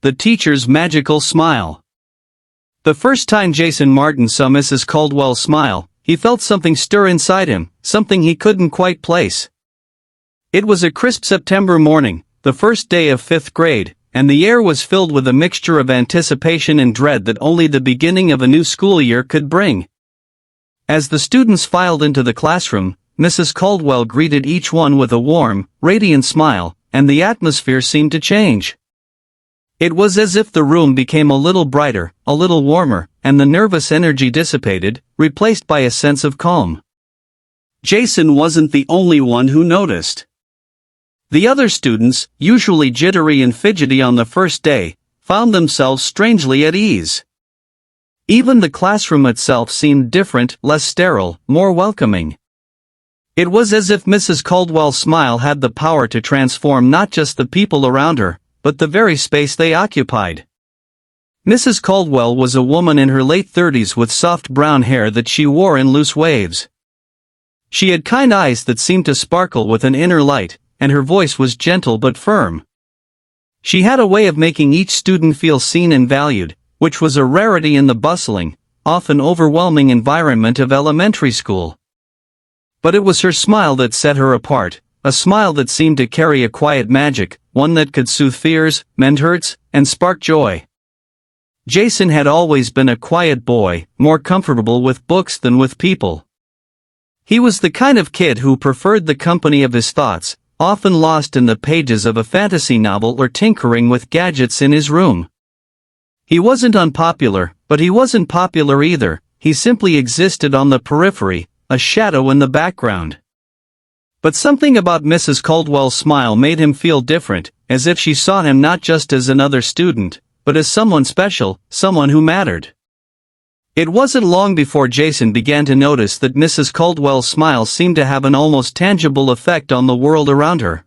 The Teacher's Magical Smile. The first time Jason Martin saw Mrs. Caldwell smile, he felt something stir inside him, something he couldn't quite place. It was a crisp September morning, the first day of 5th grade, and the air was filled with a mixture of anticipation and dread that only the beginning of a new school year could bring. As the students filed into the classroom, Mrs. Caldwell greeted each one with a warm, radiant smile, and the atmosphere seemed to change. It was as if the room became a little brighter, a little warmer, and the nervous energy dissipated, replaced by a sense of calm. Jason wasn't the only one who noticed. The other students, usually jittery and fidgety on the first day, found themselves strangely at ease. Even the classroom itself seemed different, less sterile, more welcoming. It was as if Mrs. Caldwell's smile had the power to transform not just the people around her, but the very space they occupied. Mrs. Caldwell was a woman in her late 30s with soft brown hair that she wore in loose waves. She had kind eyes that seemed to sparkle with an inner light, and her voice was gentle but firm. She had a way of making each student feel seen and valued, which was a rarity in the bustling, often overwhelming environment of elementary school. But it was her smile that set her apart, a smile that seemed to carry a quiet magic, one that could soothe fears, mend hurts, and spark joy. Jason had always been a quiet boy, more comfortable with books than with people. He was the kind of kid who preferred the company of his thoughts, often lost in the pages of a fantasy novel or tinkering with gadgets in his room. He wasn't unpopular, but he wasn't popular either, he simply existed on the periphery, a shadow in the background. But something about Mrs. Caldwell's smile made him feel different, as if she saw him not just as another student, but as someone special, someone who mattered. It wasn't long before Jason began to notice that Mrs. Caldwell's smile seemed to have an almost tangible effect on the world around her.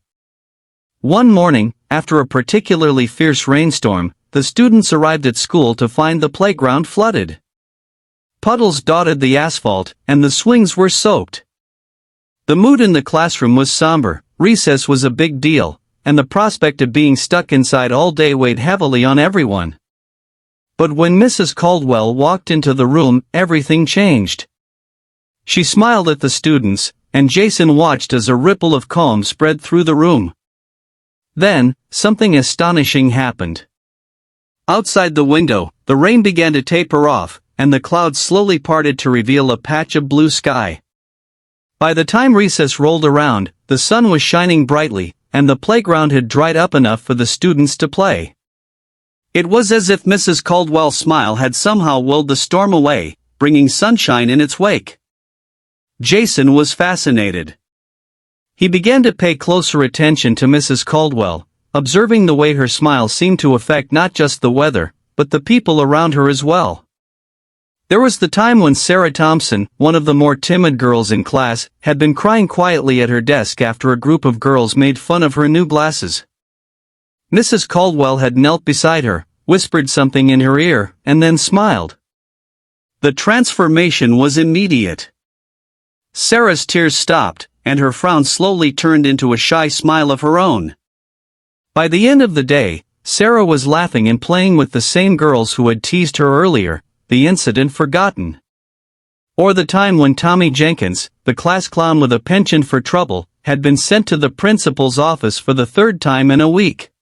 One morning, after a particularly fierce rainstorm, the students arrived at school to find the playground flooded. Puddles dotted the asphalt, and the swings were soaked. The mood in the classroom was somber, recess was a big deal, and the prospect of being stuck inside all day weighed heavily on everyone. But when Mrs. Caldwell walked into the room, everything changed. She smiled at the students, and Jason watched as a ripple of calm spread through the room. Then, something astonishing happened. Outside the window, the rain began to taper off, and the clouds slowly parted to reveal a patch of blue sky. By the time recess rolled around, the sun was shining brightly, and the playground had dried up enough for the students to play. It was as if Mrs. Caldwell's smile had somehow willed the storm away, bringing sunshine in its wake. Jason was fascinated. He began to pay closer attention to Mrs. Caldwell, observing the way her smile seemed to affect not just the weather, but the people around her as well. There was the time when Sarah Thompson, one of the more timid girls in class, had been crying quietly at her desk after a group of girls made fun of her new glasses. Mrs. Caldwell had knelt beside her, whispered something in her ear, and then smiled. The transformation was immediate. Sarah's tears stopped, and her frown slowly turned into a shy smile of her own. By the end of the day, Sarah was laughing and playing with the same girls who had teased her earlier, the incident forgotten. Or the time when Tommy Jenkins, the class clown with a penchant for trouble, had been sent to the principal's office for the 3rd time in a week.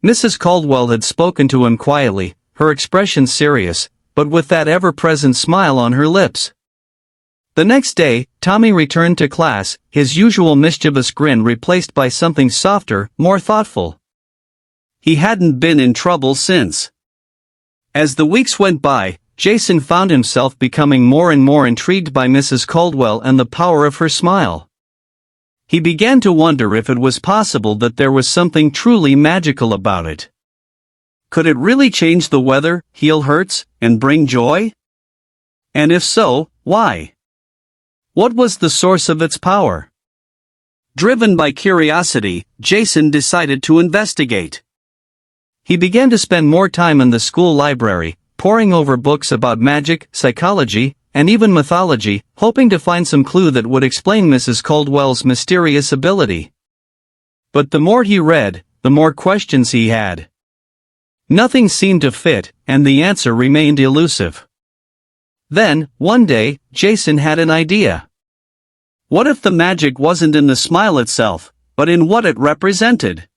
Mrs. Caldwell had spoken to him quietly, her expression serious, but with that ever-present smile on her lips. The next day, Tommy returned to class, his usual mischievous grin replaced by something softer, more thoughtful. He hadn't been in trouble since. As the weeks went by, Jason found himself becoming more and more intrigued by Mrs. Caldwell and the power of her smile. He began to wonder if it was possible that there was something truly magical about it. Could it really change the weather, heal hurts, and bring joy? And if so, why? What was the source of its power? Driven by curiosity, Jason decided to investigate. He began to spend more time in the school library, poring over books about magic, psychology, and even mythology, hoping to find some clue that would explain Mrs. Caldwell's mysterious ability. But the more he read, the more questions he had. Nothing seemed to fit, and the answer remained elusive. Then, one day, Jason had an idea. What if the magic wasn't in the smile itself, but in what it represented?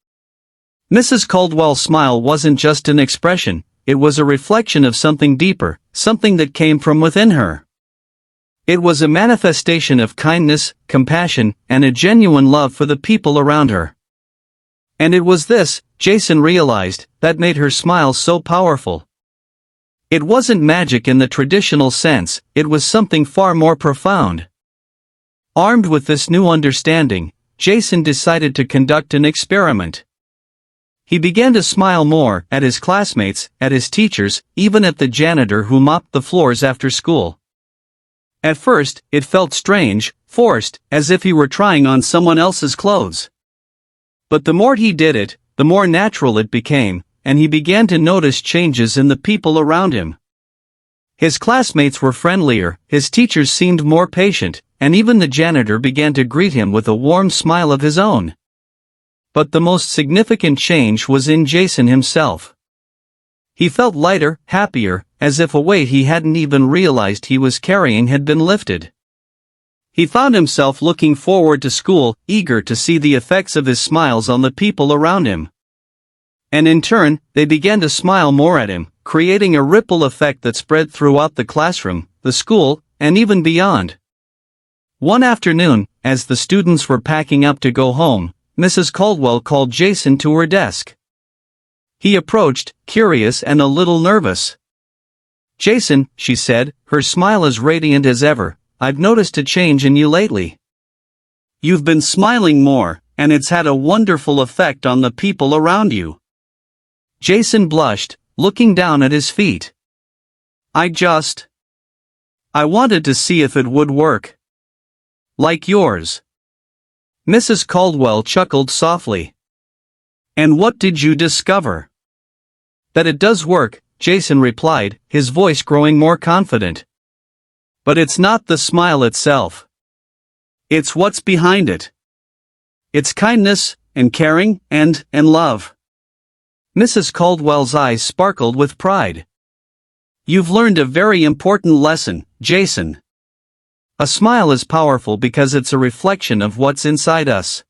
Mrs. Caldwell's smile wasn't just an expression, it was a reflection of something deeper, something that came from within her. It was a manifestation of kindness, compassion, and a genuine love for the people around her. And it was this, Jason realized, that made her smile so powerful. It wasn't magic in the traditional sense, it was something far more profound. Armed with this new understanding, Jason decided to conduct an experiment. He began to smile more, at his classmates, at his teachers, even at the janitor who mopped the floors after school. At first, it felt strange, forced, as if he were trying on someone else's clothes. But the more he did it, the more natural it became, and he began to notice changes in the people around him. His classmates were friendlier, his teachers seemed more patient, and even the janitor began to greet him with a warm smile of his own. But the most significant change was in Jason himself. He felt lighter, happier, as if a weight he hadn't even realized he was carrying had been lifted. He found himself looking forward to school, eager to see the effects of his smiles on the people around him. And in turn, they began to smile more at him, creating a ripple effect that spread throughout the classroom, the school, and even beyond. One afternoon, as the students were packing up to go home, Mrs. Caldwell called Jason to her desk. He approached, curious and a little nervous. "Jason," she said, her smile as radiant as ever, "I've noticed a change in you lately. You've been smiling more, and it's had a wonderful effect on the people around you." Jason blushed, looking down at his feet. I wanted to see if it would work. Like yours." Mrs. Caldwell chuckled softly. "And what did you discover?" "That it does work," Jason replied, his voice growing more confident. "But it's not the smile itself. It's what's behind it. It's kindness, and caring, and love." Mrs. Caldwell's eyes sparkled with pride. "You've learned a very important lesson, Jason. A smile is powerful because it's a reflection of what's inside us.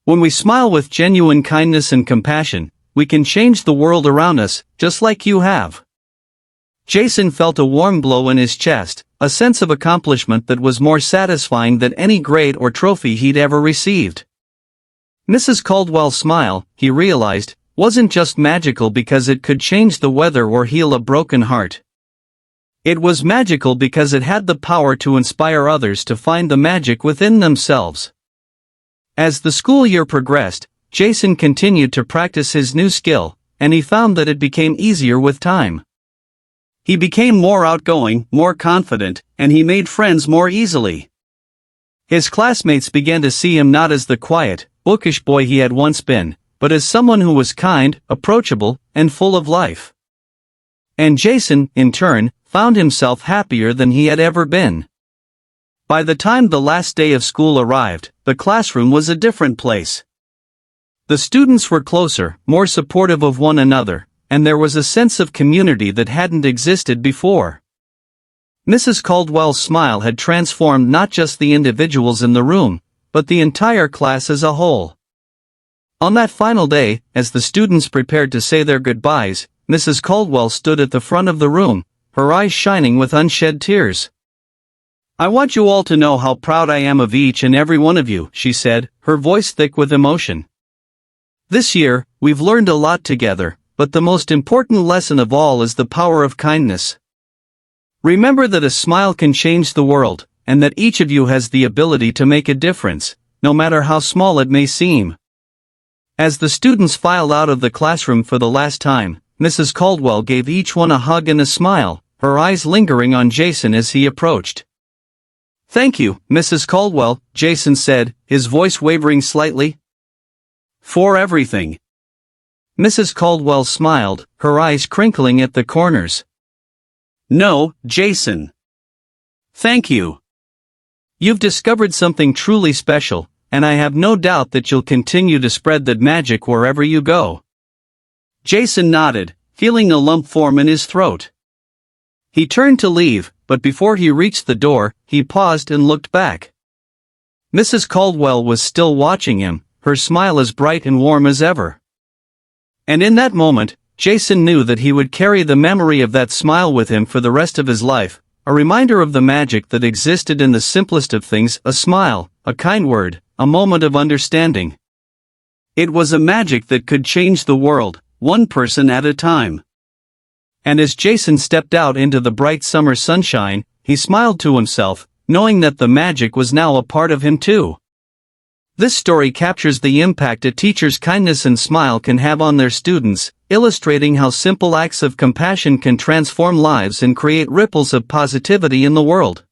When we smile with genuine kindness and compassion, we can change the world around us, just like you have." Jason felt a warm glow in his chest, a sense of accomplishment that was more satisfying than any grade or trophy he'd ever received. Mrs. Caldwell's smile, he realized, wasn't just magical because it could change the weather or heal a broken heart. It was magical because it had the power to inspire others to find the magic within themselves. As the school year progressed, Jason continued to practice his new skill, and he found that it became easier with time. He became more outgoing, more confident, and he made friends more easily. His classmates began to see him not as the quiet, bookish boy he had once been, but as someone who was kind, approachable, and full of life. And Jason, in turn, found himself happier than he had ever been. By the time the last day of school arrived, the classroom was a different place. The students were closer, more supportive of one another, and there was a sense of community that hadn't existed before. Mrs. Caldwell's smile had transformed not just the individuals in the room, but the entire class as a whole. On that final day, as the students prepared to say their goodbyes, Mrs. Caldwell stood at the front of the room, her eyes shining with unshed tears. "I want you all to know how proud I am of each and every one of you," she said, her voice thick with emotion. "This year, we've learned a lot together, but the most important lesson of all is the power of kindness. Remember that a smile can change the world, and that each of you has the ability to make a difference, no matter how small it may seem." As the students filed out of the classroom for the last time, Mrs. Caldwell gave each one a hug and a smile, her eyes lingering on Jason as he approached. "Thank you, Mrs. Caldwell," Jason said, his voice wavering slightly. "For everything." Mrs. Caldwell smiled, her eyes crinkling at the corners. "No, Jason. Thank you. You've discovered something truly special, and I have no doubt that you'll continue to spread that magic wherever you go." Jason nodded, feeling a lump form in his throat. He turned to leave, but before he reached the door, he paused and looked back. Mrs. Caldwell was still watching him, her smile as bright and warm as ever. And in that moment, Jason knew that he would carry the memory of that smile with him for the rest of his life, a reminder of the magic that existed in the simplest of things: a smile, a kind word, a moment of understanding. It was a magic that could change the world, one person at a time. And as Jason stepped out into the bright summer sunshine, he smiled to himself, knowing that the magic was now a part of him too. This story captures the impact a teacher's kindness and smile can have on their students, illustrating how simple acts of compassion can transform lives and create ripples of positivity in the world.